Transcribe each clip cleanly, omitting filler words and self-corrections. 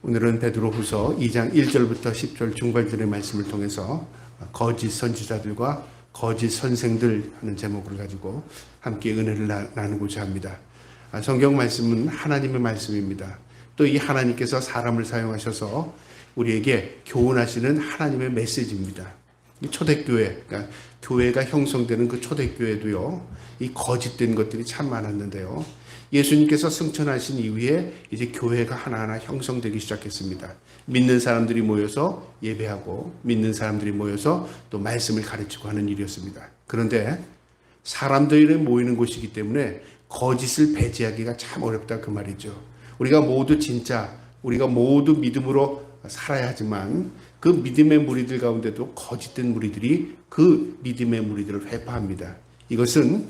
오늘은 베드로후서 2장 1절부터 10절 중반절의 말씀을 통해서 거짓 선지자들과 거짓 선생들 하는 제목을 가지고 함께 은혜를 나누고자 합니다. 성경 말씀은 하나님의 말씀입니다. 또 이 하나님께서 사람을 사용하셔서 우리에게 교훈하시는 하나님의 메시지입니다. 이 초대교회, 그러니까 교회가 형성되는 그 초대교회도요, 이 거짓된 것들이 참 많았는데요. 예수님께서 승천하신 이후에 이제 교회가 하나하나 형성되기 시작했습니다. 믿는 사람들이 모여서 예배하고 믿는 사람들이 모여서 또 말씀을 가르치고 하는 일이었습니다. 그런데 사람들이 모이는 곳이기 때문에 거짓을 배제하기가 참 어렵다 그 말이죠. 우리가 모두 믿음으로 살아야 하지만 그 믿음의 무리들 가운데도 거짓된 무리들이 그 믿음의 무리들을 회파합니다. 이것은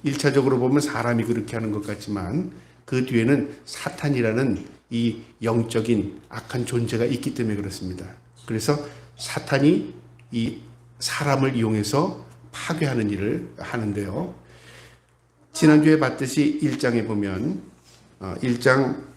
1차적으로 보면 사람이 그렇게 하는 것 같지만 그 뒤에는 사탄이라는 이 영적인 악한 존재가 있기 때문에 그렇습니다. 그래서 사탄이 이 사람을 이용해서 파괴하는 일을 하는데요. 지난주에 봤듯이 1장에 보면 1장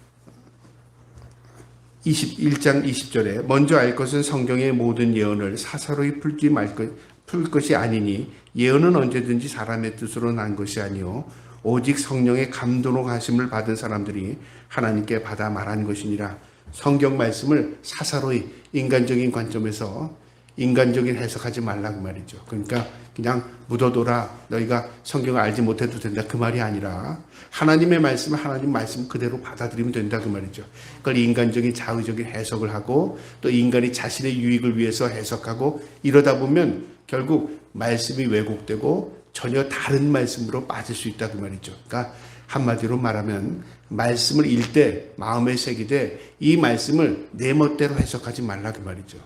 20절에 먼저 알 것은 성경의 모든 예언을 사사로이 풀 것이 아니니 예언은 언제든지 사람의 뜻으로 난 것이 아니요 오직 성령의 감동으로 하심을 받은 사람들이 하나님께 받아 말한 것이니라. 성경 말씀을 사사로이 인간적인 관점에서 인간적인 해석하지 말라고 말이죠. 그러니까 그냥 묻어둬라, 너희가 성경을 알지 못해도 된다 그 말이 아니라 하나님의 말씀을 하나님 말씀 그대로 받아들이면 된다 그 말이죠. 그걸 인간적인 자의적인 해석을 하고 또 인간이 자신의 유익을 위해서 해석하고 이러다 보면 결국 말씀이 왜곡되고 전혀 다른 말씀으로 빠질 수 있다 그 말이죠. 그러니까 한마디로 말하면 말씀을 읽되 마음에 새기되 이 말씀을 내 멋대로 해석하지 말라 그 말이죠.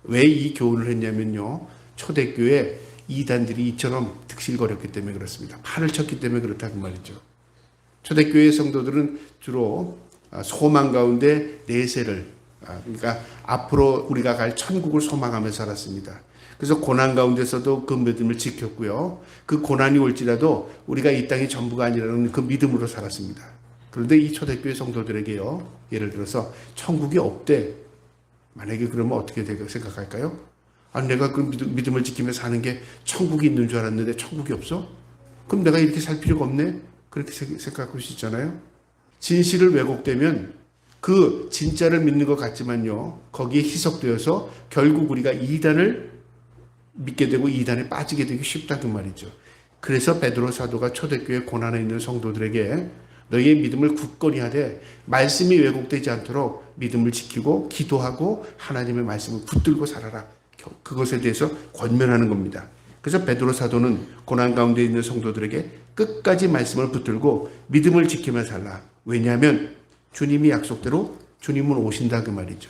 왜 이 교훈을 했냐면요, 초대교회 이단들이 이처럼 득실거렸기 때문에 그렇습니다. 판을 쳤기 때문에 그렇다 그 말이죠. 초대교회 성도들은 주로 소망 가운데 내세를, 그러니까 앞으로 우리가 갈 천국을 소망하며 살았습니다. 그래서 고난 가운데서도 그 믿음을 지켰고요. 그 고난이 올지라도 우리가 이 땅이 전부가 아니라는 그 믿음으로 살았습니다. 그런데 이 초대교회 성도들에게요, 예를 들어서 천국이 없대. 만약에 그러면 어떻게 생각할까요? 내가 그 믿음을 지키며 사는 게 천국이 있는 줄 알았는데 천국이 없어? 그럼 내가 이렇게 살 필요가 없네? 그렇게 생각할 수 있잖아요. 진실을 왜곡되면 그 진짜를 믿는 것 같지만요, 거기에 희석되어서 결국 우리가 이단을 믿게 되고 이단에 빠지게 되기 쉽다 그 말이죠. 그래서 베드로 사도가 초대교회 고난에 있는 성도들에게 너희의 믿음을 굳건히 하되 말씀이 왜곡되지 않도록 믿음을 지키고 기도하고 하나님의 말씀을 붙들고 살아라. 그것에 대해서 권면하는 겁니다. 그래서 베드로 사도는 고난 가운데 있는 성도들에게 끝까지 말씀을 붙들고 믿음을 지키며 살라. 왜냐하면 주님이 약속대로 주님은 오신다 그 말이죠.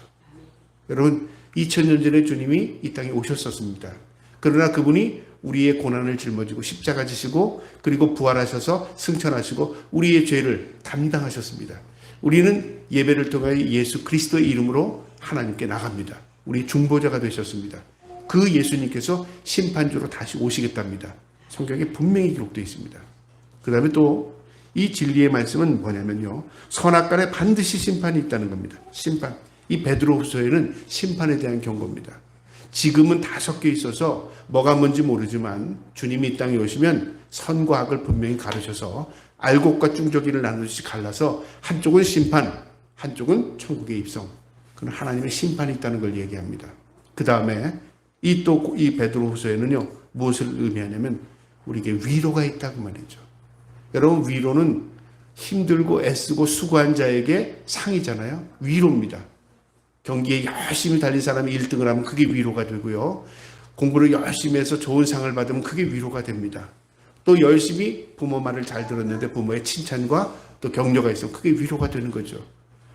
여러분 2000년 전에 주님이 이 땅에 오셨었습니다. 그러나 그분이 우리의 고난을 짊어지고 십자가 지시고 그리고 부활하셔서 승천하시고 우리의 죄를 담당하셨습니다. 우리는 예배를 통하여 예수 그리스도의 이름으로 하나님께 나갑니다. 우리 중보자가 되셨습니다. 그 예수님께서 심판주로 다시 오시겠답니다. 성경에 분명히 기록되어 있습니다. 그 다음에 또 이 진리의 말씀은 뭐냐면요, 선악간에 반드시 심판이 있다는 겁니다. 심판. 이 베드로후서에는 심판에 대한 경고입니다. 지금은 다 섞여 있어서 뭐가 뭔지 모르지만 주님이 이 땅에 오시면 선과 악을 분명히 가르셔서 알곡과 중저기를 나누듯이 갈라서 한쪽은 심판, 한쪽은 천국의 입성. 그건 하나님의 심판이 있다는 걸 얘기합니다. 그 다음에 이 베드로후서에는요, 무엇을 의미하냐면 우리에게 위로가 있다고 말이죠. 여러분 위로는 힘들고 애쓰고 수고한 자에게 상이잖아요. 위로입니다. 경기에 열심히 달린 사람이 1등을 하면 그게 위로가 되고요. 공부를 열심히 해서 좋은 상을 받으면 그게 위로가 됩니다. 또 열심히 부모 말을 잘 들었는데 부모의 칭찬과 또 격려가 있으면 그게 위로가 되는 거죠.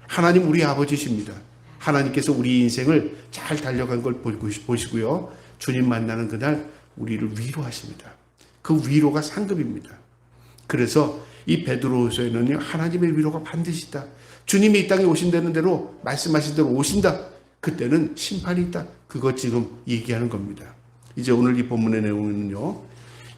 하나님 우리 아버지십니다. 하나님께서 우리 인생을 잘 달려간 걸 보시고요. 주님 만나는 그날 우리를 위로하십니다. 그 위로가 상급입니다. 그래서 이 베드로후서에는요, 하나님의 위로가 반드시 있다. 주님이 이 땅에 오신다는 대로 말씀하신 대로 오신다. 그때는 심판이 있다. 그것 지금 얘기하는 겁니다. 이제 오늘 이 본문의 내용은요,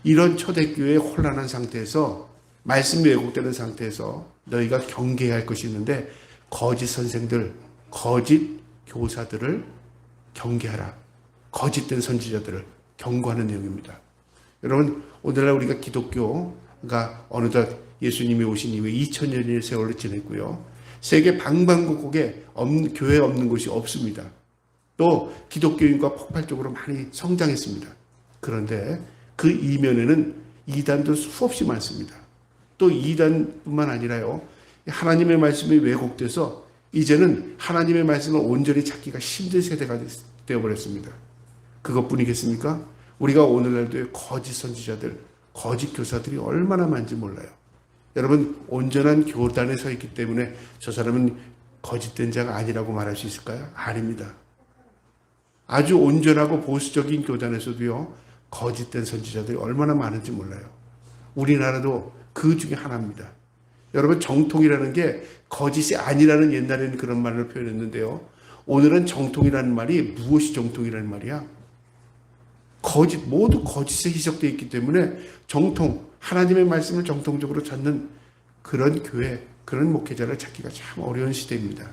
이런 초대교회의 혼란한 상태에서 말씀이 왜곡되는 상태에서 너희가 경계해야 할 것이 있는데 거짓 선생들, 거짓 교사들을 경계하라. 거짓된 선지자들을 경고하는 내용입니다. 여러분, 오늘날 우리가 기독교가 어느덧 예수님이 오신 이후에 2000년의 세월을 지냈고요. 세계 방방곡곡에 교회 없는 곳이 없습니다. 또 기독교인과 폭발적으로 많이 성장했습니다. 그런데 그 이면에는 이단도 수없이 많습니다. 또 이단뿐만 아니라요. 하나님의 말씀이 왜곡돼서 이제는 하나님의 말씀을 온전히 찾기가 힘든 세대가 되어버렸습니다. 그것뿐이겠습니까? 우리가 오늘날도 거짓 선지자들, 거짓 교사들이 얼마나 많은지 몰라요. 여러분, 온전한 교단에 서 있기 때문에 저 사람은 거짓된 자가 아니라고 말할 수 있을까요? 아닙니다. 아주 온전하고 보수적인 교단에서도요, 거짓된 선지자들이 얼마나 많은지 몰라요. 우리나라도 그 중에 하나입니다. 여러분, 정통이라는 게 거짓이 아니라는 옛날에는 그런 말로 표현했는데요. 오늘은 정통이라는 말이 무엇이 정통이라는 말이야? 모두 거짓에 희석되어 있기 때문에 정통, 하나님의 말씀을 정통적으로 찾는 그런 교회, 그런 목회자를 찾기가 참 어려운 시대입니다.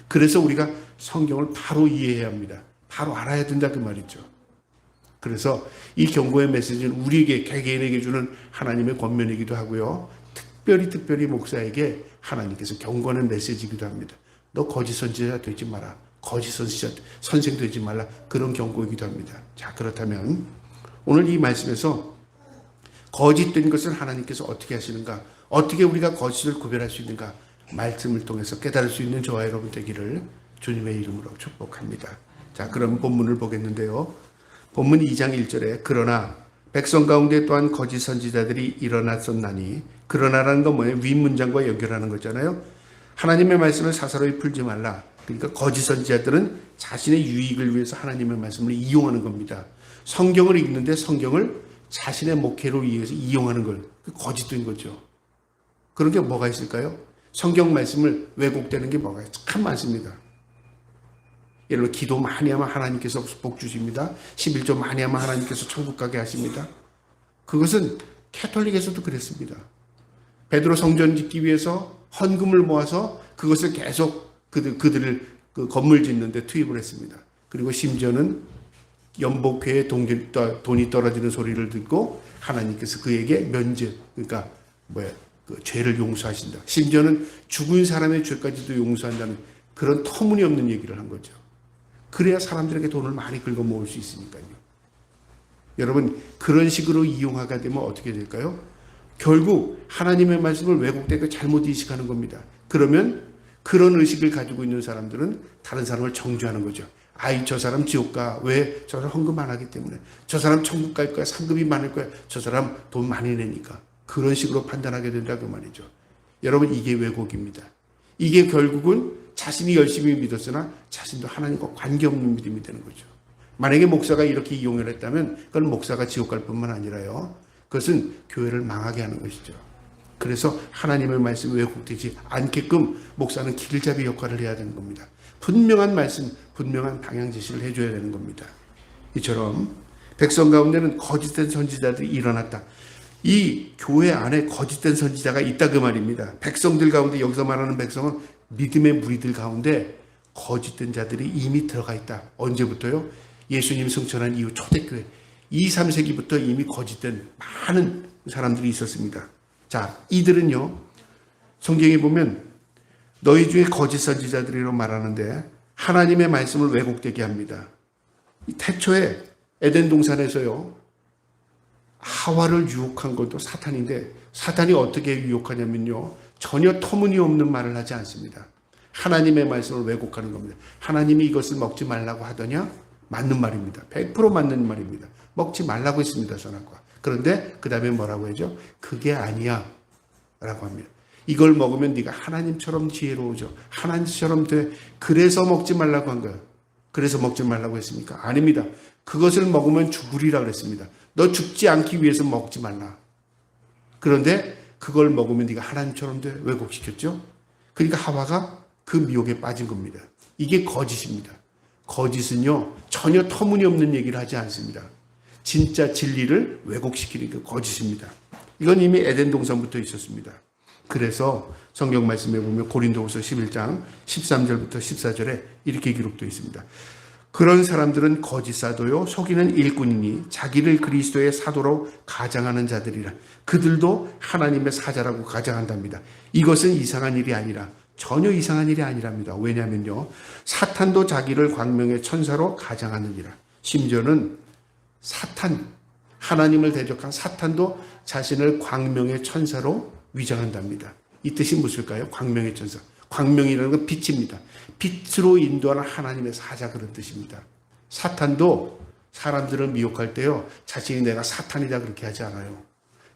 그래서 우리가 성경을 바로 이해해야 합니다. 바로 알아야 된다 그 말이죠. 그래서 이 경고의 메시지는 우리에게, 개개인에게 주는 하나님의 권면이기도 하고요. 특별히 목사에게 하나님께서 경고하는 메시지이기도 합니다. 너 거짓 선지자 되지 마라. 거짓 선생 되지 말라. 그런 경고이기도 합니다. 자, 그렇다면 오늘 이 말씀에서 거짓된 것을 하나님께서 어떻게 하시는가? 어떻게 우리가 거짓을 구별할 수 있는가? 말씀을 통해서 깨달을 수 있는 저와 여러분 되기를 주님의 이름으로 축복합니다. 자, 그럼 본문을 보겠는데요. 본문 2장 1절에 그러나 백성 가운데 또한 거짓 선지자들이 일어났었나니, 그러나라는 건 뭐예요? 윗문장과 연결하는 거잖아요. 하나님의 말씀을 사사로이 풀지 말라. 그러니까 거짓 선지자들은 자신의 유익을 위해서 하나님의 말씀을 이용하는 겁니다. 성경을 읽는데 성경을 자신의 목회로 위해서 이용하는 걸, 거짓된 거죠. 그런 게 뭐가 있을까요? 성경 말씀을 왜곡되는 게 뭐가 참 많습니다. 예를 들어 기도 많이 하면 하나님께서 복 주십니다. 11조 많이 하면 하나님께서 천국 가게 하십니다. 그것은 캐톨릭에서도 그랬습니다. 베드로 성전 짓기 위해서 헌금을 모아서 그것을 계속 그들을 그 건물 짓는 데 투입을 했습니다. 그리고 심지어는 연복회에 돈이 떨어지는 소리를 듣고 하나님께서 그에게 면제, 그러니까 그 죄를 용서하신다. 심지어는 죽은 사람의 죄까지도 용서한다는 그런 터무니없는 얘기를 한 거죠. 그래야 사람들에게 돈을 많이 긁어 모을 수 있으니까요. 여러분, 그런 식으로 이용하게 되면 어떻게 될까요? 결국 하나님의 말씀을 왜곡되고 잘못 인식하는 겁니다. 그러면 그런 의식을 가지고 있는 사람들은 다른 사람을 정죄하는 거죠. 아이, 저 사람 지옥 가. 왜? 저 사람 헌금 안 하기 때문에. 저 사람 천국 갈 거야. 상급이 많을 거야. 저 사람 돈 많이 내니까. 그런 식으로 판단하게 된다 그 말이죠. 여러분, 이게 왜곡입니다. 이게 결국은 자신이 열심히 믿었으나 자신도 하나님과 관계없는 믿음이 되는 거죠. 만약에 목사가 이렇게 이용을 했다면 그건 목사가 지옥 갈 뿐만 아니라요. 그것은 교회를 망하게 하는 것이죠. 그래서 하나님의 말씀이 왜곡되지 않게끔 목사는 길잡이 역할을 해야 되는 겁니다. 분명한 말씀, 분명한 방향 제시를 해줘야 되는 겁니다. 이처럼 백성 가운데는 거짓된 선지자들이 일어났다. 이 교회 안에 거짓된 선지자가 있다 그 말입니다. 백성들 가운데, 여기서 말하는 백성은 믿음의 무리들 가운데 거짓된 자들이 이미 들어가 있다. 언제부터요? 예수님 승천한 이후 초대교회 2, 3세기부터 이미 거짓된 많은 사람들이 있었습니다. 자, 이들은요, 성경에 보면 너희 중에 거짓 선지자들이라고 말하는데 하나님의 말씀을 왜곡되게 합니다. 태초에 에덴 동산에서요, 하와를 유혹한 것도 사탄인데, 사탄이 어떻게 유혹하냐면요, 전혀 터무니없는 말을 하지 않습니다. 하나님의 말씀을 왜곡하는 겁니다. 하나님이 이것을 먹지 말라고 하더냐? 맞는 말입니다. 100% 맞는 말입니다. 먹지 말라고 했습니다, 선악과. 그런데 그 다음에 뭐라고 하죠? 그게 아니야 라고 합니다. 이걸 먹으면 네가 하나님처럼 지혜로워져. 하나님처럼 돼. 그래서 먹지 말라고 한 거예요. 그래서 먹지 말라고 했습니까? 아닙니다. 그것을 먹으면 죽으리라 그랬습니다. 너 죽지 않기 위해서 먹지 말라. 그런데 그걸 먹으면 네가 하나님처럼 돼. 왜곡시켰죠? 그러니까 하와가 그 미혹에 빠진 겁니다. 이게 거짓입니다. 거짓은요, 전혀 터무니없는 얘기를 하지 않습니다. 진짜 진리를 왜곡시키는 게 거짓입니다. 이건 이미 에덴 동산부터 있었습니다. 그래서 성경 말씀에 보면 고린도후서 11장 13절부터 14절에 이렇게 기록되어 있습니다. 그런 사람들은 거짓 사도요 속이는 일꾼이니 자기를 그리스도의 사도로 가장하는 자들이라. 그들도 하나님의 사자라고 가장한답니다. 이것은 이상한 일이 아니라, 전혀 이상한 일이 아니랍니다. 왜냐하면요, 사탄도 자기를 광명의 천사로 가장하느니라. 심지어는 사탄, 하나님을 대적한 사탄도 자신을 광명의 천사로 위장한답니다. 이 뜻이 무엇일까요? 광명의 천사. 광명이라는 건 빛입니다. 빛으로 인도하는 하나님의 사자, 그런 뜻입니다. 사탄도 사람들을 미혹할 때요, 자신이 내가 사탄이다 그렇게 하지 않아요.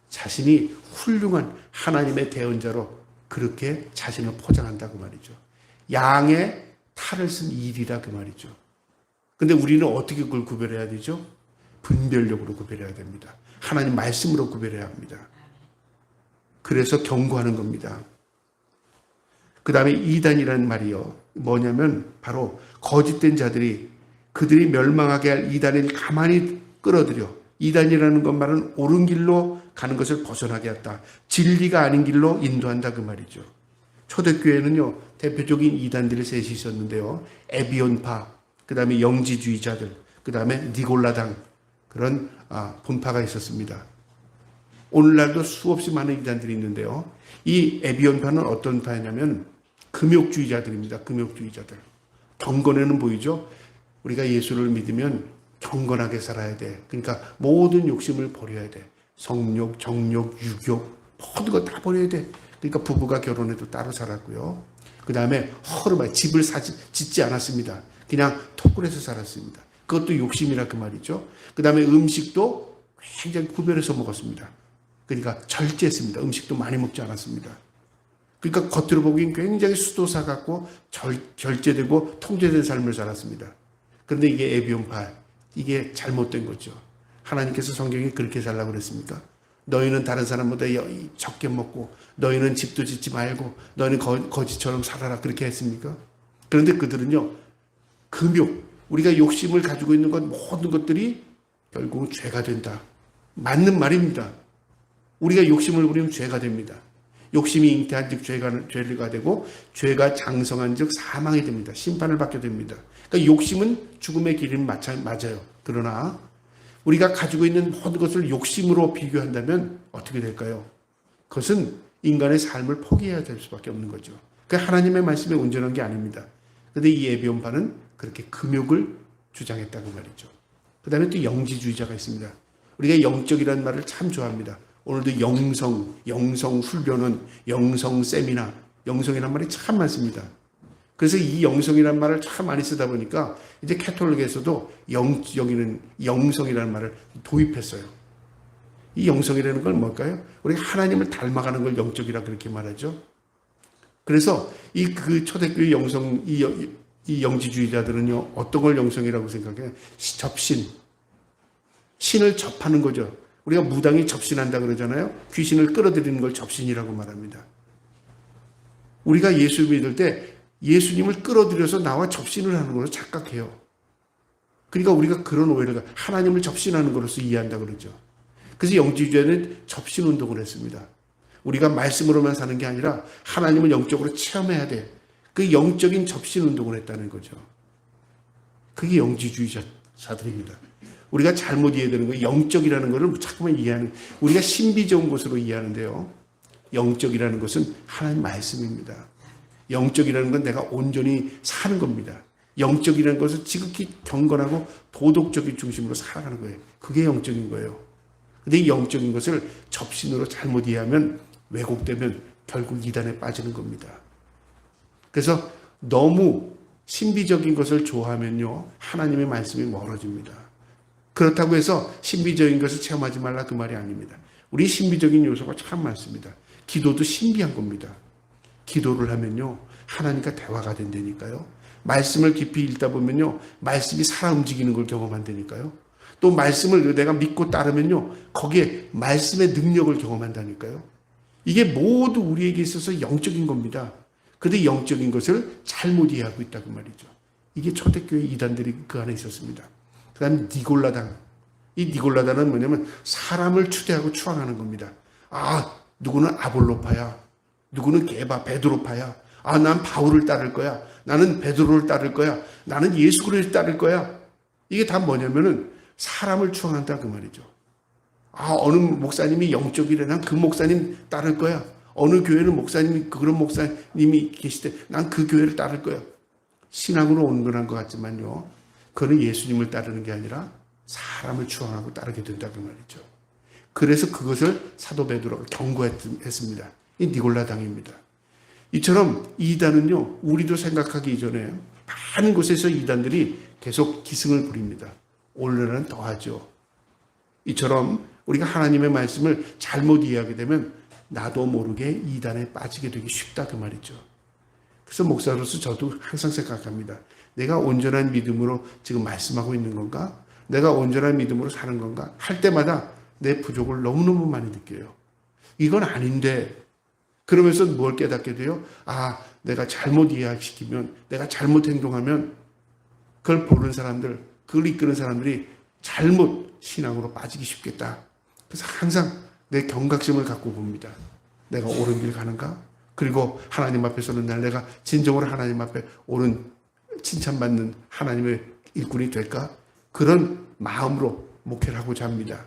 자신이 훌륭한 하나님의 대언자로 그렇게 자신을 포장한다 그 말이죠. 양의 탈을 쓴 일이라 그 말이죠. 근데 우리는 어떻게 그걸 구별해야 되죠? 분별력으로 구별해야 됩니다. 하나님 말씀으로 구별해야 합니다. 그래서 경고하는 겁니다. 그 다음에 이단이라는 말이요, 뭐냐면 바로 거짓된 자들이 그들이 멸망하게 할 이단을 가만히 끌어들여, 이단이라는 것 말은 옳은 길로 가는 것을 벗어나게 했다. 진리가 아닌 길로 인도한다 그 말이죠. 초대교회는요, 대표적인 이단들이 셋이 있었는데요. 에비온파, 그 다음에 영지주의자들, 그 다음에 니골라당, 그런 분파가 있었습니다. 오늘날도 수없이 많은 이단들이 있는데요. 이 에비온파는 어떤 파냐면 금욕주의자들입니다. 금욕주의자들. 경건에는 보이죠? 우리가 예수를 믿으면 경건하게 살아야 돼. 그러니까 모든 욕심을 버려야 돼. 성욕, 정욕, 유욕, 모든 거 다 버려야 돼. 그러니까 부부가 결혼해도 따로 살았고요. 그 다음에 허름하게 집을 짓지 않았습니다. 그냥 토굴에서 살았습니다. 그것도 욕심이라 그 말이죠. 그 다음에 음식도 굉장히 구별해서 먹었습니다. 그러니까 절제했습니다. 음식도 많이 먹지 않았습니다. 그러니까 겉으로 보기엔 굉장히 수도사 같고 절제되고 통제된 삶을 살았습니다. 그런데 이게 에비온파, 이게 잘못된 거죠. 하나님께서 성경에 그렇게 살라고 그랬습니까? 너희는 다른 사람보다 적게 먹고, 너희는 집도 짓지 말고, 너희는 거지처럼 살아라, 그렇게 했습니까? 그런데 그들은요, 금욕, 우리가 욕심을 가지고 있는 것, 모든 것들이 결국은 죄가 된다. 맞는 말입니다. 우리가 욕심을 부리면 죄가 됩니다. 욕심이 잉태한 즉 죄가 되고, 죄가 장성한 즉 사망이 됩니다. 심판을 받게 됩니다. 그러니까 욕심은 죽음의 길은 맞아요. 그러나 우리가 가지고 있는 모든 것을 욕심으로 비교한다면 어떻게 될까요? 그것은 인간의 삶을 포기해야 될 수밖에 없는 거죠. 그러니까 하나님의 말씀에 온전한 게 아닙니다. 그런데 이 에비온파는 그렇게 금욕을 주장했다고 말이죠. 그 다음에 또 영지주의자가 있습니다. 우리가 영적이라는 말을 참 좋아합니다. 오늘도 영성 훈련은, 영성 세미나, 영성이라는 말이 참 많습니다. 그래서 이 영성이라는 말을 참 많이 쓰다 보니까 이제 캐톨릭에서도 영성이라는 말을 도입했어요. 이 영성이라는 건 뭘까요? 우리가 하나님을 닮아가는 걸 영적이라 그렇게 말하죠. 그래서 그 초대교회 이 영지주의자들은요, 어떤 걸 영성이라고 생각해요? 접신. 신을 접하는 거죠. 우리가 무당이 접신한다 그러잖아요. 귀신을 끌어들이는 걸 접신이라고 말합니다. 우리가 예수 믿을 때 예수님을 끌어들여서 나와 접신을 하는 걸로 착각해요. 그러니까 우리가 그런 오해를 하나님을 접신하는 것으로서 이해한다 그러죠. 그래서 영지주의자는 접신 운동을 했습니다. 우리가 말씀으로만 사는 게 아니라 하나님을 영적으로 체험해야 돼. 그 영적인 접신 운동을 했다는 거죠. 그게 영지주의자들입니다. 우리가 잘못 이해되는 거예요. 영적이라는 것을 자꾸만 이해하는, 우리가 신비적인 것으로 이해하는데요. 영적이라는 것은 하나님 말씀입니다. 영적이라는 건 내가 온전히 사는 겁니다. 영적이라는 것은 지극히 경건하고 도덕적인 중심으로 살아가는 거예요. 그게 영적인 거예요. 근데 이 영적인 것을 접신으로 잘못 이해하면, 왜곡되면 결국 이단에 빠지는 겁니다. 그래서 너무 신비적인 것을 좋아하면요, 하나님의 말씀이 멀어집니다. 그렇다고 해서 신비적인 것을 체험하지 말라 그 말이 아닙니다. 우리 신비적인 요소가 참 많습니다. 기도도 신비한 겁니다. 기도를 하면요, 하나님과 대화가 된다니까요. 말씀을 깊이 읽다 보면요, 말씀이 살아 움직이는 걸 경험한다니까요. 또 말씀을 내가 믿고 따르면요, 거기에 말씀의 능력을 경험한다니까요. 이게 모두 우리에게 있어서 영적인 겁니다. 그런데 영적인 것을 잘못 이해하고 있다고 말이죠. 이게 초대교회 이단들이 그 안에 있었습니다. 그 다음에 니골라당. 이 니골라당은 뭐냐면 사람을 추대하고 추앙하는 겁니다. 누구는 아볼로파야. 누구는 개바, 베드로파야. 아, 난 바울을 따를 거야. 나는 베드로를 따를 거야. 나는 예수 그리스도를 따를 거야. 이게 다 뭐냐면은 사람을 추앙한다 그 말이죠. 아, 어느 목사님이 영적이래. 난 그 목사님 따를 거야. 어느 교회는 목사님이, 그런 목사님이 계실 때 난 그 교회를 따를 거야. 신앙으로 온건한 것 같지만요. 그는 예수님을 따르는 게 아니라 사람을 추앙하고 따르게 된다 그 말이죠. 그래서 그것을 사도 베드로가 경고했습니다. 이 니골라당입니다. 이처럼 이단은요, 우리도 생각하기 이전에 많은 곳에서 이단들이 계속 기승을 부립니다. 올해는 더하죠. 이처럼 우리가 하나님의 말씀을 잘못 이해하게 되면 나도 모르게 이단에 빠지게 되기 쉽다 그 말이죠. 그래서 목사로서 저도 항상 생각합니다. 내가 온전한 믿음으로 지금 말씀하고 있는 건가? 내가 온전한 믿음으로 사는 건가? 할 때마다 내 부족을 너무너무 많이 느껴요. 이건 아닌데 그러면서 뭘 깨닫게 돼요? 아, 내가 잘못 이해시키면, 내가 잘못 행동하면 그걸 보는 사람들, 그걸 이끄는 사람들이 잘못 신앙으로 빠지기 쉽겠다. 그래서 항상 내 경각심을 갖고 봅니다. 내가 옳은 길 가는가? 그리고 하나님 앞에 서는 날 내가 진정으로 하나님 앞에 옳은 칭찬받는 하나님의 일꾼이 될까? 그런 마음으로 목회를 하고자 합니다.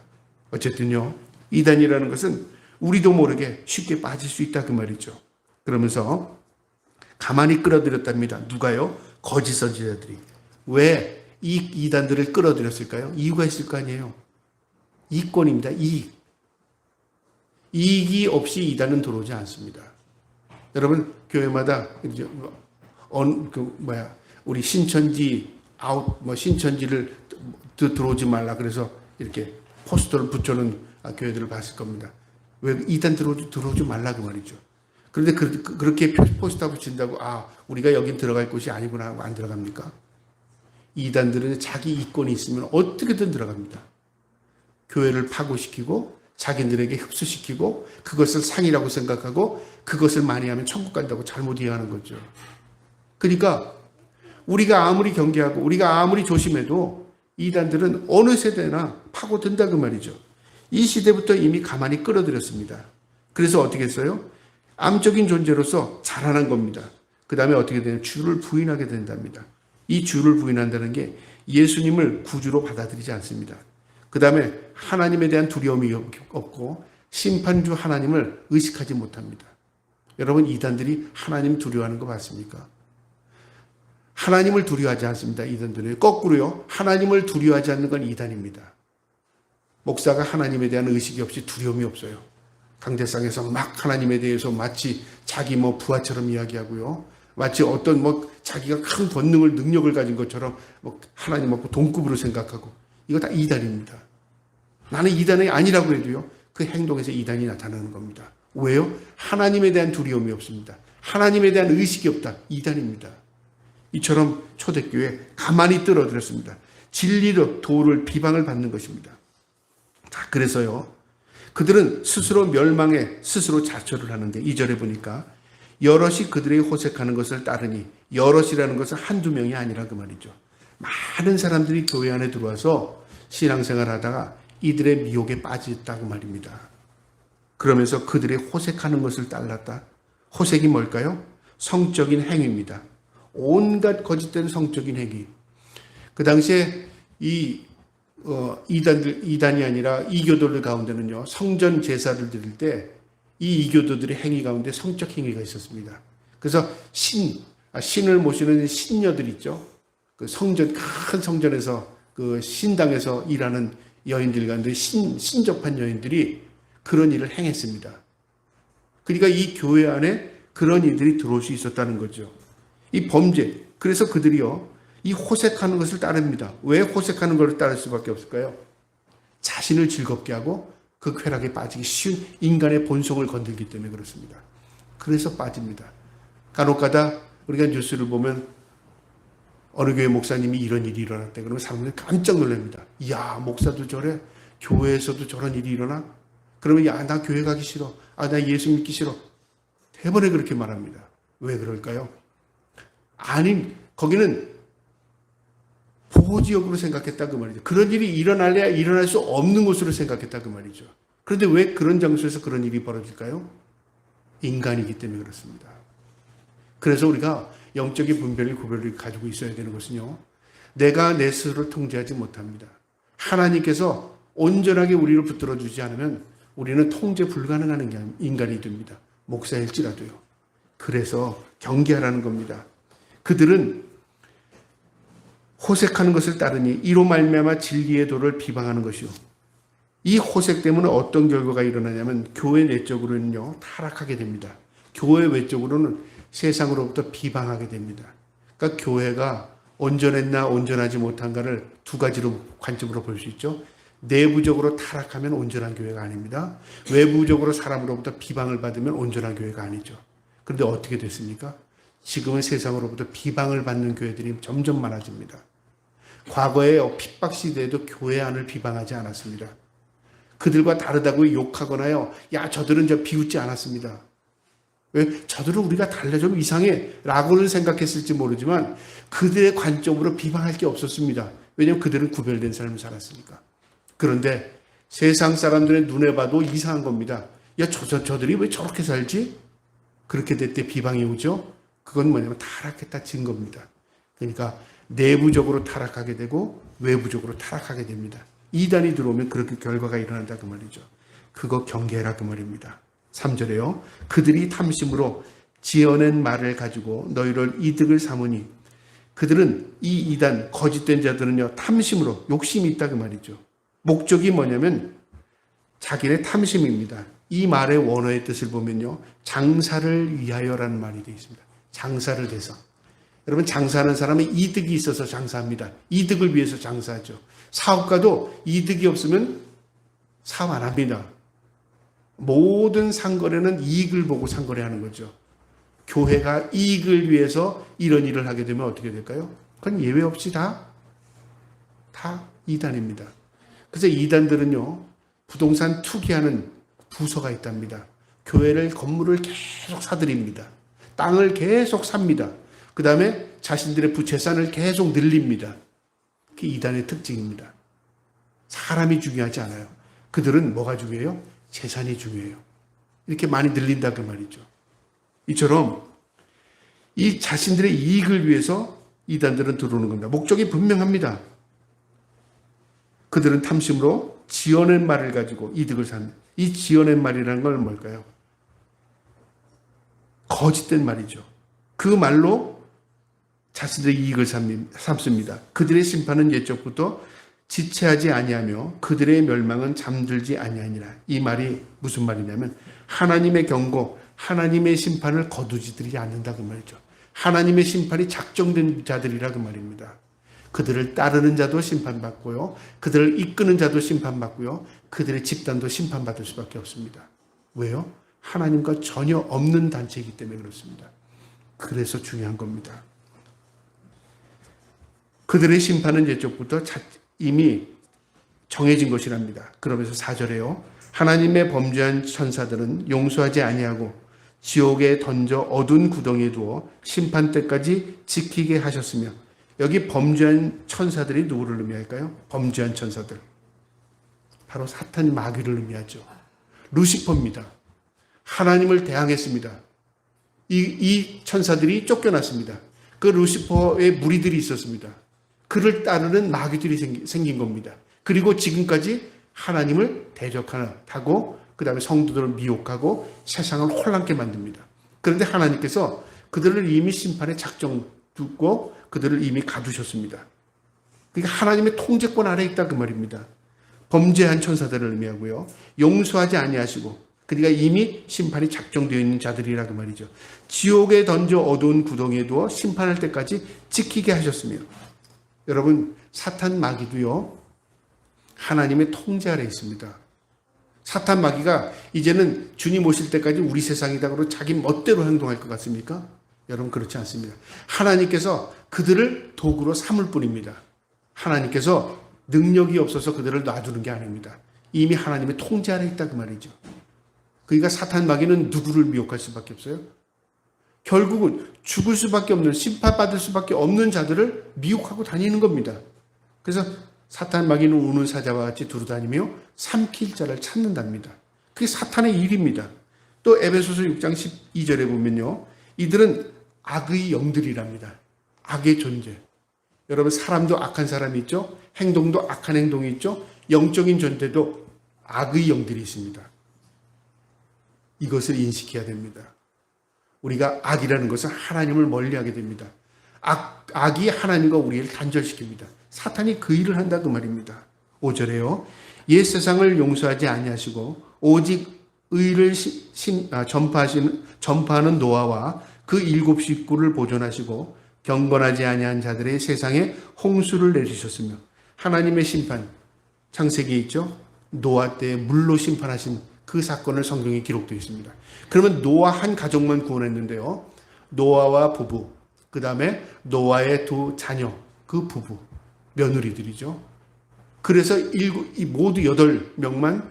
어쨌든요, 이단이라는 것은 우리도 모르게 쉽게 빠질 수 있다 그 말이죠. 그러면서 가만히 끌어들였답니다. 누가요? 거짓 선지자들이. 왜 이 이단들을 끌어들였을까요? 이유가 있을 거 아니에요. 이권입니다. 이익이 없이 이단은 들어오지 않습니다. 여러분, 교회마다 이제 우리 신천지 신천지를 들어오지 말라 그래서 이렇게 포스터를 붙여놓은 교회들을 봤을 겁니다. 왜 이단 들어오지 말라 그 말이죠. 그런데 그렇게 포스터 붙인다고 우리가 여긴 들어갈 곳이 아니구나 하고 안 들어갑니까? 이단들은 자기 이권이 있으면 어떻게든 들어갑니다. 교회를 파고시키고 자기들에게 흡수시키고 그것을 상이라고 생각하고 그것을 많이 하면 천국 간다고 잘못 이해하는 거죠. 그러니까 우리가 아무리 경계하고 우리가 아무리 조심해도 이단들은 어느 세대나 파고든다 그 말이죠. 이 시대부터 이미 가만히 끌어들였습니다. 그래서 어떻게 했어요? 암적인 존재로서 자라난 겁니다. 그 다음에 어떻게 되냐면 주를 부인하게 된답니다. 이 주를 부인한다는 게 예수님을 구주로 받아들이지 않습니다. 그 다음에 하나님에 대한 두려움이 없고 심판주 하나님을 의식하지 못합니다. 여러분, 이단들이 하나님 두려워하는 거 봤습니까? 하나님을 두려워하지 않습니다. 이단들은 거꾸로요. 하나님을 두려워하지 않는 건 이단입니다. 목사가 하나님에 대한 의식이 없이 두려움이 없어요. 강대상에서 막 하나님에 대해서 마치 자기 부하처럼 이야기하고요. 마치 어떤 자기가 큰 권능을 능력을 가진 것처럼 하나님 없고 동급으로 생각하고 이거 다 이단입니다. 나는 이단이 아니라고 해도요. 그 행동에서 이단이 나타나는 겁니다. 왜요? 하나님에 대한 두려움이 없습니다. 하나님에 대한 의식이 없다. 이단입니다. 이처럼 초대교회 가만히 끌어들였습니다. 진리로 도를 비방을 받는 것입니다. 자, 그래서요. 그들은 스스로 멸망에 스스로 자초를 하는데 2절에 보니까 여럿이 그들의 호색하는 것을 따르니 여럿이라는 것은 한두 명이 아니라 그 말이죠. 많은 사람들이 교회 안에 들어와서 신앙생활 하다가 이들의 미혹에 빠졌다고 말입니다. 그러면서 그들의 호색하는 것을 따랐다. 호색이 뭘까요? 성적인 행위입니다. 온갖 거짓된 성적인 행위. 그 당시에 이단이 아니라 이교도들 가운데는요, 성전 제사를 드릴 때 이 이교도들의 행위 가운데 성적 행위가 있었습니다. 그래서 신을 모시는 신녀들 있죠. 그 큰 성전에서 그 신당에서 일하는 여인들 가운데 신접한 여인들이 그런 일을 행했습니다. 그러니까 이 교회 안에 그런 이들이 들어올 수 있었다는 거죠. 이 범죄. 그래서 그들이요, 이 호색하는 것을 따릅니다. 왜 호색하는 것을 따를 수밖에 없을까요? 자신을 즐겁게 하고 그 쾌락에 빠지기 쉬운 인간의 본성을 건들기 때문에 그렇습니다. 그래서 빠집니다. 간혹가다 우리가 뉴스를 보면 어느 교회 목사님이 이런 일이 일어났대. 그러면 사람들이 깜짝 놀랍니다. 이야, 목사도 저래? 교회에서도 저런 일이 일어나? 그러면 나 교회 가기 싫어. 나 예수 믿기 싫어. 대번에 그렇게 말합니다. 왜 그럴까요? 거기는 보호지역으로 생각했다 그 말이죠. 그런 일이 일어날래야 일어날 수 없는 곳으로 생각했다 그 말이죠. 그런데 왜 그런 장소에서 그런 일이 벌어질까요? 인간이기 때문에 그렇습니다. 그래서 우리가 영적인 분별의 구별을 가지고 있어야 되는 것은요, 내가 내 스스로를 통제하지 못합니다. 하나님께서 온전하게 우리를 붙들어 주지 않으면 우리는 통제 불가능한 인간이 됩니다. 목사일지라도요. 그래서 경계하라는 겁니다. 그들은 호색하는 것을 따르니 이로 말미암아 진리의 도를 비방하는 것이요. 이 호색 때문에 어떤 결과가 일어나냐면 교회 내적으로는요, 타락하게 됩니다. 교회 외적으로는 세상으로부터 비방하게 됩니다. 그러니까 교회가 온전했나 온전하지 못한가를 두 가지로 관점으로 볼 수 있죠. 내부적으로 타락하면 온전한 교회가 아닙니다. 외부적으로 사람으로부터 비방을 받으면 온전한 교회가 아니죠. 그런데 어떻게 됐습니까? 지금은 세상으로부터 비방을 받는 교회들이 점점 많아집니다. 과거에 핍박 시대에도 교회 안을 비방하지 않았습니다. 그들과 다르다고 욕하거나요, 야 저들은 저 비웃지 않았습니다. 왜? 저들은 우리가 달라 좀 이상해 라고는 생각했을지 모르지만 그들의 관점으로 비방할 게 없었습니다. 왜냐하면 그들은 구별된 삶을 살았으니까. 그런데 세상 사람들의 눈에 봐도 이상한 겁니다. 야 저들이 왜 저렇게 살지? 그렇게 될 때 비방이 오죠. 그건 뭐냐면 타락했다 증거입니다. 그러니까 내부적으로 타락하게 되고 외부적으로 타락하게 됩니다. 이단이 들어오면 그렇게 결과가 일어난다 그 말이죠. 그거 경계해라 그 말입니다. 3절에요. 그들이 탐심으로 지어낸 말을 가지고 너희를 이득을 삼으니, 그들은 이 이단 거짓된 자들은요, 탐심으로 욕심이 있다 그 말이죠. 목적이 뭐냐면 자기네 탐심입니다. 이 말의 원어의 뜻을 보면요, 장사를 위하여라는 말이 되어 있습니다. 장사를 해서. 여러분, 장사하는 사람은 이득이 있어서 장사합니다. 이득을 위해서 장사하죠. 사업가도 이득이 없으면 사업 안 합니다. 모든 상거래는 이익을 보고 상거래하는 거죠. 교회가 이익을 위해서 이런 일을 하게 되면 어떻게 될까요? 그건 예외 없이 다 이단입니다. 그래서 이단들은요, 부동산 투기하는 부서가 있답니다. 교회를, 건물을 계속 사들입니다. 땅을 계속 삽니다. 그 다음에 자신들의 부채산을 계속 늘립니다. 그게 이단의 특징입니다. 사람이 중요하지 않아요. 그들은 뭐가 중요해요? 재산이 중요해요. 이렇게 많이 늘린다 그 말이죠. 이처럼 이 자신들의 이익을 위해서 이단들은 들어오는 겁니다. 목적이 분명합니다. 그들은 탐심으로 지어낸 말을 가지고 이득을 삽니다. 이 지어낸 말이라는 건 뭘까요? 거짓된 말이죠. 그 말로 자신들의 이익을 삼습니다. 그들의 심판은 옛적부터 지체하지 아니하며 그들의 멸망은 잠들지 아니하니라. 이 말이 무슨 말이냐면 하나님의 경고, 하나님의 심판을 거두지들이 않는다 그 말이죠. 하나님의 심판이 작정된 자들이라 그 말입니다. 그들을 따르는 자도 심판받고요, 그들을 이끄는 자도 심판받고요, 그들의 집단도 심판받을 수밖에 없습니다. 왜요? 하나님과 전혀 없는 단체이기 때문에 그렇습니다. 그래서 중요한 겁니다. 그들의 심판은 옛적부터 이미 정해진 것이랍니다. 그러면서 4절에요. 하나님의 범죄한 천사들은 용서하지 아니하고 지옥에 던져 어두운 구덩이에 두어 심판 때까지 지키게 하셨으며, 여기 범죄한 천사들이 누구를 의미할까요? 범죄한 천사들. 바로 사탄 마귀를 의미하죠. 루시퍼입니다. 하나님을 대항했습니다. 이 천사들이 쫓겨났습니다. 그 루시퍼의 무리들이 있었습니다. 그를 따르는 마귀들이 생긴 겁니다. 그리고 지금까지 하나님을 대적하고 그 다음에 성도들을 미혹하고 세상을 혼란케 만듭니다. 그런데 하나님께서 그들을 이미 심판에 작정 두고 그들을 이미 가두셨습니다. 그러니까 하나님의 통제권 아래 있다 그 말입니다. 범죄한 천사들을 의미하고요, 용서하지 아니하시고, 그러니까 이미 심판이 작정되어 있는 자들이라 그 말이죠. 지옥에 던져 어두운 구덩이에 두어 심판할 때까지 지키게 하셨으며, 여러분, 사탄 마귀도요, 하나님의 통제 아래 있습니다. 사탄 마귀가 이제는 주님 오실 때까지 우리 세상이다 그러고 자기 멋대로 행동할 것 같습니까? 여러분, 그렇지 않습니다. 하나님께서 그들을 도구로 삼을 뿐입니다. 하나님께서 능력이 없어서 그들을 놔두는 게 아닙니다. 이미 하나님의 통제 아래 있다 그 말이죠. 그러니까 사탄 마귀는 누구를 미혹할 수밖에 없어요? 결국은 죽을 수밖에 없는, 심판받을 수밖에 없는 자들을 미혹하고 다니는 겁니다. 그래서 사탄 마귀는 우는 사자와 같이 두루다니며 삼킬 자를 찾는답니다. 그게 사탄의 일입니다. 또 에베소서 6장 12절에 보면요. 이들은 악의 영들이랍니다. 악의 존재. 여러분 사람도 악한 사람이 있죠. 행동도 악한 행동이 있죠. 영적인 존재도 악의 영들이 있습니다. 이것을 인식해야 됩니다. 우리가 악이라는 것은 하나님을 멀리하게 됩니다. 악이 하나님과 우리를 단절시킵니다. 사탄이 그 일을 한다 그 말입니다. 5절에요. 옛 세상을 용서하지 아니하시고 오직 의를 전파하는 노아와 그 7 식구를 보존하시고 경건하지 아니한 자들의 세상에 홍수를 내리셨으며 하나님의 심판, 창세기에 있죠. 노아 때 물로 심판하신 그 사건을 성경에 기록되어 있습니다. 그러면 노아 한 가족만 구원했는데요. 노아와 부부, 그 다음에 노아의 2 자녀, 그 부부, 며느리들이죠. 그래서 모두 8명만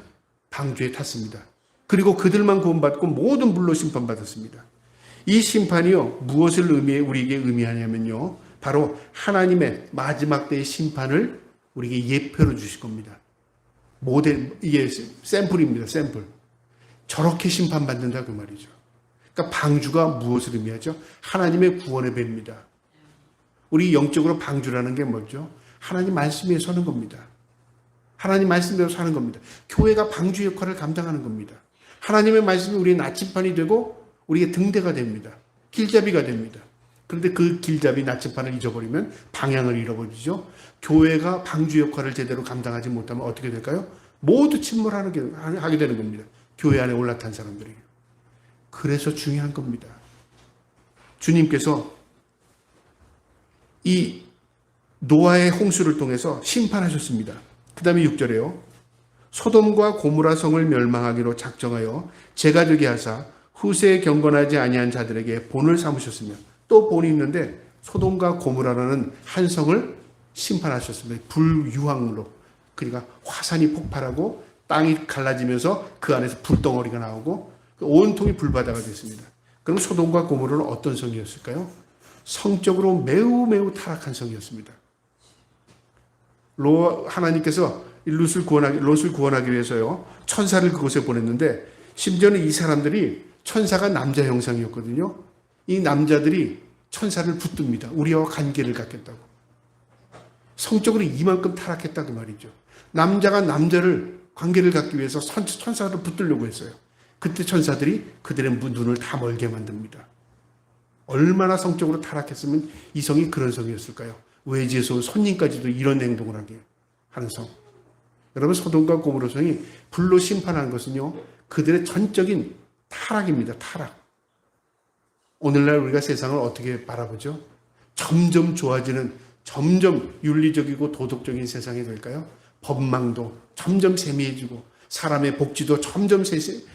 방주에 탔습니다. 그리고 그들만 구원받고 모든 물로 심판받았습니다. 이 심판이요, 무엇을 우리에게 의미하냐면요, 바로 하나님의 마지막 때의 심판을 우리에게 예표로 주실 겁니다. 이게 샘플입니다, 샘플. 저렇게 심판받는다 그 말이죠. 그러니까 방주가 무엇을 의미하죠? 하나님의 구원의 배입니다. 우리 영적으로 방주라는 게 뭐죠? 하나님 말씀 위에 서는 겁니다. 하나님 말씀대로 사는 겁니다. 교회가 방주 역할을 감당하는 겁니다. 하나님의 말씀이 우리의 나침판이 되고 우리의 등대가 됩니다. 길잡이가 됩니다. 그런데 그 길잡이 나침판을 잊어버리면 방향을 잃어버리죠. 교회가 방주 역할을 제대로 감당하지 못하면 어떻게 될까요? 모두 침몰하게 되는 겁니다. 교회 안에 올라탄 사람들이. 그래서 중요한 겁니다. 주님께서 이 노아의 홍수를 통해서 심판하셨습니다. 그 다음에 6절에요. 소돔과 고모라 성을 멸망하기로 작정하여 제가되게 하사 후세에 경건하지 아니한 자들에게 본을 삼으셨으며, 또 본이 있는데 소돔과 고모라라는 한 성을 심판하셨습니다. 불유황으로. 그러니까 화산이 폭발하고 땅이 갈라지면서 그 안에서 불덩어리가 나오고 온통이 불바다가 됐습니다. 그럼 소돔과 고모라는 어떤 성이었을까요? 성적으로 매우 매우 타락한 성이었습니다. 하나님께서 롯을 구원하기 위해서요, 천사를 그곳에 보냈는데, 심지어는 이 사람들이 천사가 남자 형상이었거든요. 이 남자들이 천사를 붙듭니다. 우리와 관계를 갖겠다고. 성적으로 이만큼 타락했다 그 말이죠. 남자가 남자를 관계를 갖기 위해서 천사를 붙들려고 했어요. 그때 천사들이 그들의 눈을 다 멀게 만듭니다. 얼마나 성적으로 타락했으면 이 성이 그런 성이었을까요? 외지에서 온 손님까지도 이런 행동을 하게 하는 성. 여러분, 소돔과 고모라 성이 불로 심판하는 것은요, 그들의 전적인 타락입니다. 타락. 오늘날 우리가 세상을 어떻게 바라보죠? 점점 좋아지는, 점점 윤리적이고 도덕적인 세상이 될까요? 법망도 점점 세미해지고, 사람의 복지도 점점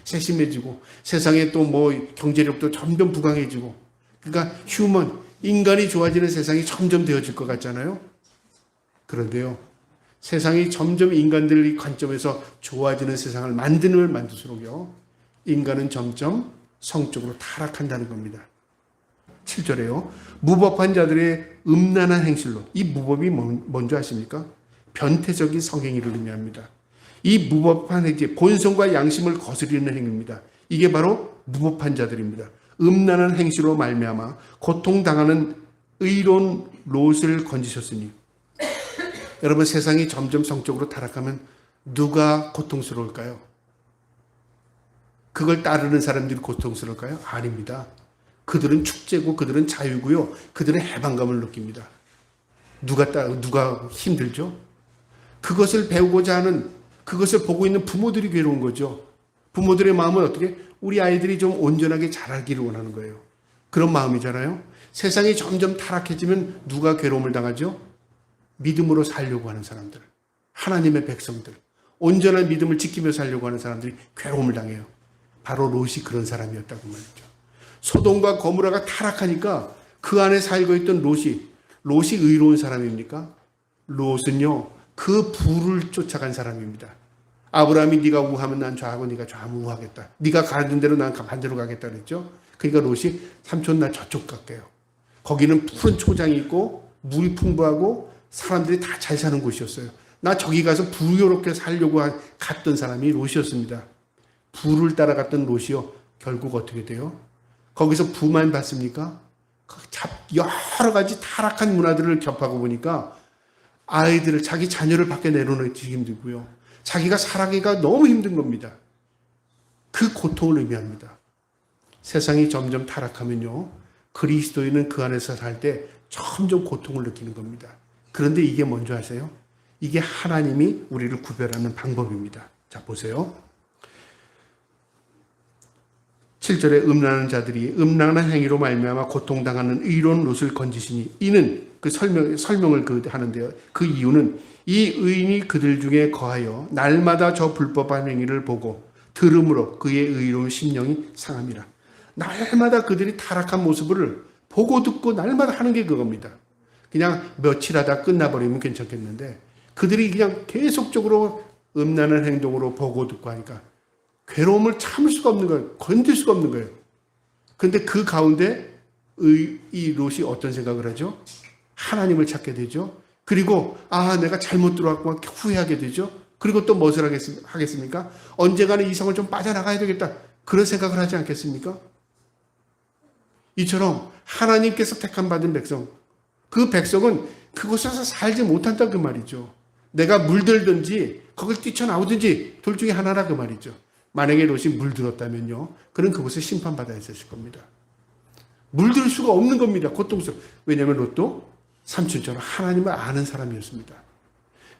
세심해지고, 세상에 또 경제력도 점점 부강해지고, 그러니까 인간이 좋아지는 세상이 점점 되어질 것 같잖아요. 그런데요, 세상이 점점 인간들의 관점에서 좋아지는 세상을 만들수록요, 인간은 점점 성적으로 타락한다는 겁니다. 7절에요. 무법한 자들의 음란한 행실로. 이 무법이 뭔지 아십니까? 변태적인 성행위를 의미합니다. 이 무법한 행위, 본성과 양심을 거스리는 행위입니다. 이게 바로 무법한 자들입니다. 음란한 행실로 말미암아 고통당하는 의로운 롯을 건지셨으니. 여러분, 세상이 점점 성적으로 타락하면 누가 고통스러울까요? 그걸 따르는 사람들이 고통스러울까요? 아닙니다. 그들은 축제고 그들은 자유고요, 그들은 해방감을 느낍니다. 누가 힘들죠? 그것을 배우고자 하는, 그것을 보고 있는 부모들이 괴로운 거죠. 부모들의 마음은 어떻게? 우리 아이들이 좀 온전하게 자라기를 원하는 거예요. 그런 마음이잖아요. 세상이 점점 타락해지면 누가 괴로움을 당하죠? 믿음으로 살려고 하는 사람들, 하나님의 백성들, 온전한 믿음을 지키며 살려고 하는 사람들이 괴로움을 당해요. 바로 롯이 그런 사람이었다고 말이죠. 소돔과 고모라가 타락하니까 그 안에 살고 있던 롯이 의로운 사람입니까? 롯은요, 그 불을 쫓아간 사람입니다. 아브라함이 네가 우하면 난 좌하고 네가 좌하면 우하겠다. 네가 가는 대로 난 반대로 가겠다 그랬죠. 그러니까 롯이 삼촌 나 저쪽 갈게요. 거기는 푸른 초장이 있고 물이 풍부하고 사람들이 다 잘 사는 곳이었어요. 나 저기 가서 부유롭게 살려고 갔던 사람이 롯이었습니다. 불을 따라갔던 롯이요, 결국 어떻게 돼요? 거기서 부만 받습니까? 여러 가지 타락한 문화들을 접하고 보니까 아이들을, 자기 자녀를 밖에 내려놓기 힘들고요. 자기가 살아가기가 너무 힘든 겁니다. 그 고통을 의미합니다. 세상이 점점 타락하면요, 그리스도인은 그 안에서 살 때 점점 고통을 느끼는 겁니다. 그런데 이게 뭔지 아세요? 이게 하나님이 우리를 구별하는 방법입니다. 자, 보세요. 7절에 음란한 자들이 음란한 행위로 말미암아 고통당하는 의로운 롯을 건지시니, 이는 그 설명을 하는데요. 그 이유는 이 의인이 그들 중에 거하여 날마다 저 불법한 행위를 보고 들음으로 그의 의로운 심령이 상함이라. 날마다 그들이 타락한 모습을 보고 듣고 날마다 하는 게 그겁니다. 그냥 며칠 하다 끝나버리면 괜찮겠는데 그들이 그냥 계속적으로 음란한 행동으로 보고 듣고 하니까 괴로움을 참을 수가 없는 거예요. 건들 수가 없는 거예요. 그런데 그 가운데 이 롯이 어떤 생각을 하죠? 하나님을 찾게 되죠. 그리고 내가 잘못 들어왔구나 후회하게 되죠. 그리고 또 무엇을 하겠습니까? 언젠가는 이 성을 좀 빠져나가야 되겠다. 그런 생각을 하지 않겠습니까? 이처럼 하나님께서 택함 받은 백성, 그 백성은 그곳에서 살지 못한다 그 말이죠. 내가 물들든지 거길 뛰쳐나오든지 둘 중에 하나라 그 말이죠. 만약에 롯이 물들었다면요, 그는 그곳에 심판받아야 했을 겁니다. 물들 수가 없는 겁니다. 고통스러워. 왜냐하면 롯도 삼촌처럼 하나님을 아는 사람이었습니다.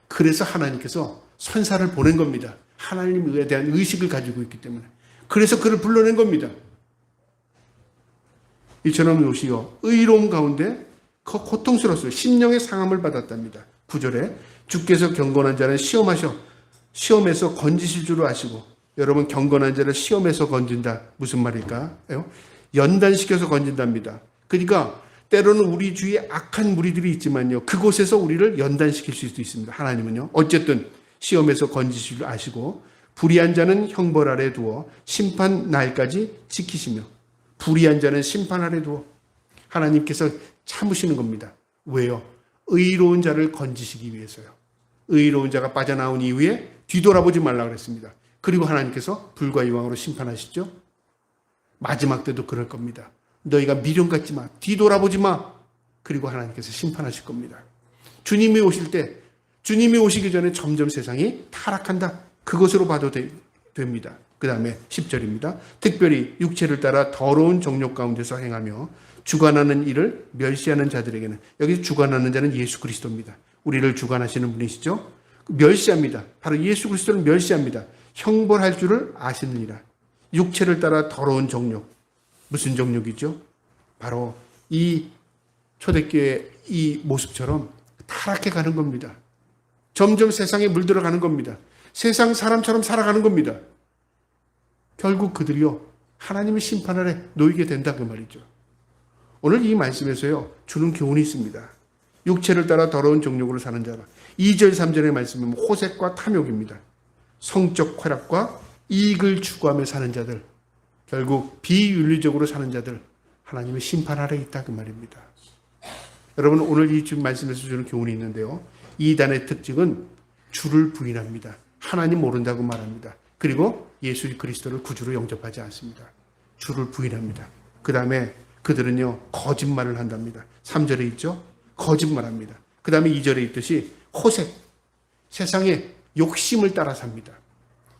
그래서 하나님께서 선사를 보낸 겁니다. 하나님에 대한 의식을 가지고 있기 때문에. 그래서 그를 불러낸 겁니다. 이처럼 롯이요, 의로움 가운데 고통스러웠어요. 심령의 상함을 받았답니다. 9절에 주께서 경건한 자는 시험에서 건지실 줄 아시고, 여러분, 경건한 자를 시험에서 건진다. 무슨 말일까요? 연단시켜서 건진답니다. 그러니까 때로는 우리 주위에 악한 무리들이 있지만요, 그곳에서 우리를 연단시킬 수도 있습니다. 하나님은요, 어쨌든 시험에서 건지실 줄 아시고 불의한 자는 형벌 아래 두어 심판 날까지 지키시며, 불의한 자는 심판 아래 두어 하나님께서 참으시는 겁니다. 왜요? 의로운 자를 건지시기 위해서요. 의로운 자가 빠져나온 이후에 뒤돌아보지 말라 그랬습니다. 그리고 하나님께서 불과 이왕으로 심판하시죠. 마지막 때도 그럴 겁니다. 너희가 미련 갖지 마, 뒤돌아보지 마. 그리고 하나님께서 심판하실 겁니다. 주님이 오시기 전에 점점 세상이 타락한다. 그것으로 봐도 됩니다. 그 다음에 10절입니다. 특별히 육체를 따라 더러운 정욕 가운데서 행하며 주관하는 일을 멸시하는 자들에게는, 여기 주관하는 자는 예수 그리스도입니다. 우리를 주관하시는 분이시죠. 멸시합니다. 바로 예수 그리스도를 멸시합니다. 형벌할 줄을 아시느니라. 육체를 따라 더러운 정욕. 무슨 정욕이죠? 바로 이 초대교회의 이 모습처럼 타락해 가는 겁니다. 점점 세상에 물들어가는 겁니다. 세상 사람처럼 살아가는 겁니다. 결국 그들이요, 하나님의 심판 아래 놓이게 된다 그 말이죠. 오늘 이 말씀에서요, 주는 교훈이 있습니다. 육체를 따라 더러운 정욕으로 사는 자라. 2절 3절의 말씀은 호색과 탐욕입니다. 성적 쾌락과 이익을 추구하며 사는 자들, 결국 비윤리적으로 사는 자들, 하나님의 심판 아래 있다 그 말입니다. 여러분, 오늘 이 말씀에서 주는 교훈이 있는데요, 이단의 특징은 주를 부인합니다. 하나님 모른다고 말합니다. 그리고 예수 그리스도를 구주로 영접하지 않습니다. 주를 부인합니다. 그 다음에 그들은요, 거짓말을 한답니다. 3절에 있죠? 거짓말합니다. 그 다음에 2절에 있듯이 호색, 세상의 욕심을 따라 삽니다.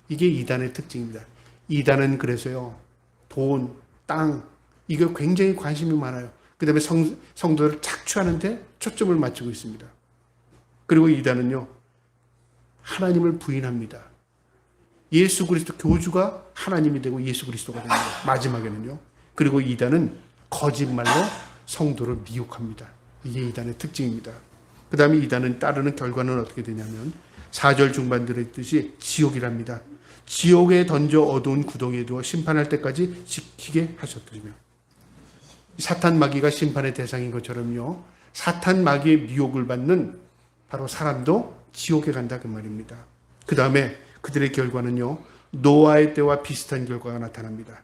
이게 이단의 특징입니다. 이단은 그래서요, 돈, 땅, 이게 굉장히 관심이 많아요. 그 다음에 성도를 착취하는데 초점을 맞추고 있습니다. 그리고 이단은요, 하나님을 부인합니다. 예수 그리스도 교주가 하나님이 되고 예수 그리스도가 됩니다. 마지막에는요. 그리고 이단은 거짓말로 성도를 미혹합니다. 이게 이단의 특징입니다. 그 다음에 이단은 따르는 결과는 어떻게 되냐면 4절 중반 들었듯이 지옥이랍니다. 지옥에 던져 어두운 구덩이에 두어 심판할 때까지 지키게 하셨더며, 사탄 마귀가 심판의 대상인 것처럼요, 사탄 마귀의 미혹을 받는 바로 사람도 지옥에 간다 그 말입니다. 그 다음에 그들의 결과는요, 노아의 때와 비슷한 결과가 나타납니다.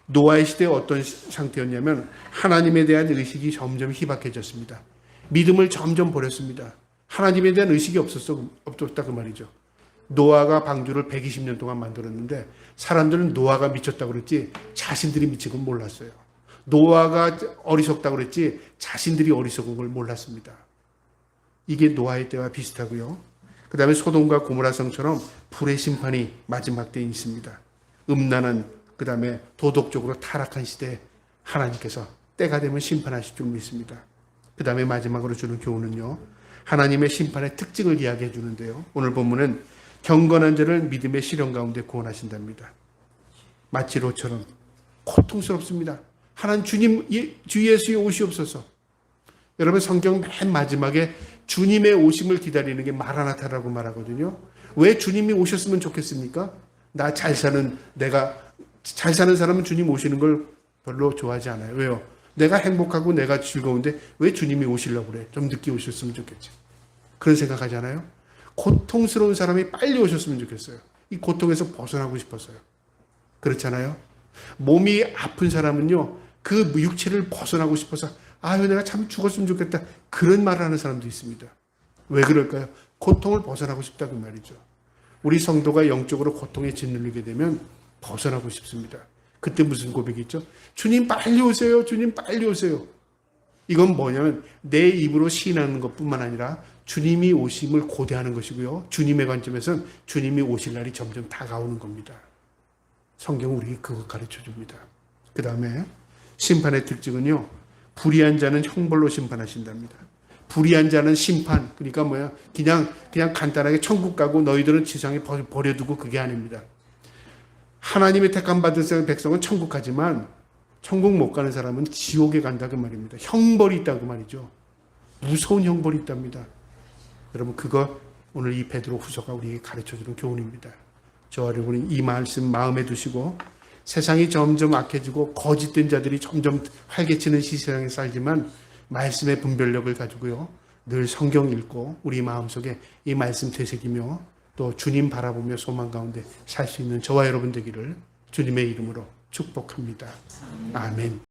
노아의 시대에 어떤 상태였냐면 하나님에 대한 의식이 점점 희박해졌습니다. 믿음을 점점 버렸습니다. 하나님에 대한 의식이 없었다 그 말이죠. 노아가 방주를 120년 동안 만들었는데 사람들은 노아가 미쳤다고 그랬지 자신들이 미친 건 몰랐어요. 노아가 어리석다고 그랬지 자신들이 어리석은 걸 몰랐습니다. 이게 노아의 때와 비슷하고요. 그 다음에 소돔과 고모라 성처럼 불의 심판이 마지막 때에 있습니다. 음란한 그 다음에 도덕적으로 타락한 시대에 하나님께서 때가 되면 심판하실 줄 믿습니다. 그 다음에 마지막으로 주는 교훈은요. 하나님의 심판의 특징을 이야기해 주는데요. 오늘 본문은 경건한 자를 믿음의 시련 가운데 구원하신답니다. 마치로처럼 고통스럽습니다. 하나님 주님 주 예수의 오시옵소서. 여러분 성경 맨 마지막에 주님의 오심을 기다리는 게 마라나타라고 말하거든요. 왜 주님이 오셨으면 좋겠습니까? 내가 잘 사는 사람은 주님 오시는 걸 별로 좋아하지 않아요. 왜요? 내가 행복하고 내가 즐거운데 왜 주님이 오시려고 그래? 좀 늦게 오셨으면 좋겠지. 그런 생각하잖아요. 고통스러운 사람이 빨리 오셨으면 좋겠어요. 이 고통에서 벗어나고 싶어서요. 그렇잖아요. 몸이 아픈 사람은요. 그 육체를 벗어나고 싶어서 아유 내가 참 죽었으면 좋겠다. 그런 말을 하는 사람도 있습니다. 왜 그럴까요? 고통을 벗어나고 싶다 그 말이죠. 우리 성도가 영적으로 고통에 짓눌리게 되면 벗어나고 싶습니다. 그때 무슨 고백이 있죠? 주님 빨리 오세요. 주님 빨리 오세요. 이건 뭐냐면 내 입으로 시인하는 것뿐만 아니라 주님이 오심을 고대하는 것이고요. 주님의 관점에서는 주님이 오실 날이 점점 다가오는 겁니다. 성경은 우리에게 그거 가르쳐 줍니다. 그 다음에 심판의 특징은요. 불의한 자는 형벌로 심판하신답니다. 불의한 자는 심판, 그러니까 뭐야? 그냥 간단하게 천국 가고 너희들은 지상에 버려두고 그게 아닙니다. 하나님의 택함 받은 백성은 천국 가지만 천국 못 가는 사람은 지옥에 간다 그 말입니다. 형벌이 있다 그 말이죠. 무서운 형벌이 있답니다. 여러분 그거 오늘 이 베드로 후서가 우리에게 가르쳐주는 교훈입니다. 저와 여러분이 이 말씀 마음에 두시고 세상이 점점 악해지고 거짓된 자들이 점점 활개치는 시세상에 살지만 말씀의 분별력을 가지고요. 늘 성경 읽고 우리 마음속에 이 말씀 되새기며 또 주님 바라보며 소망 가운데 살 수 있는 저와 여러분 되기를 주님의 이름으로 축복합니다. 아멘.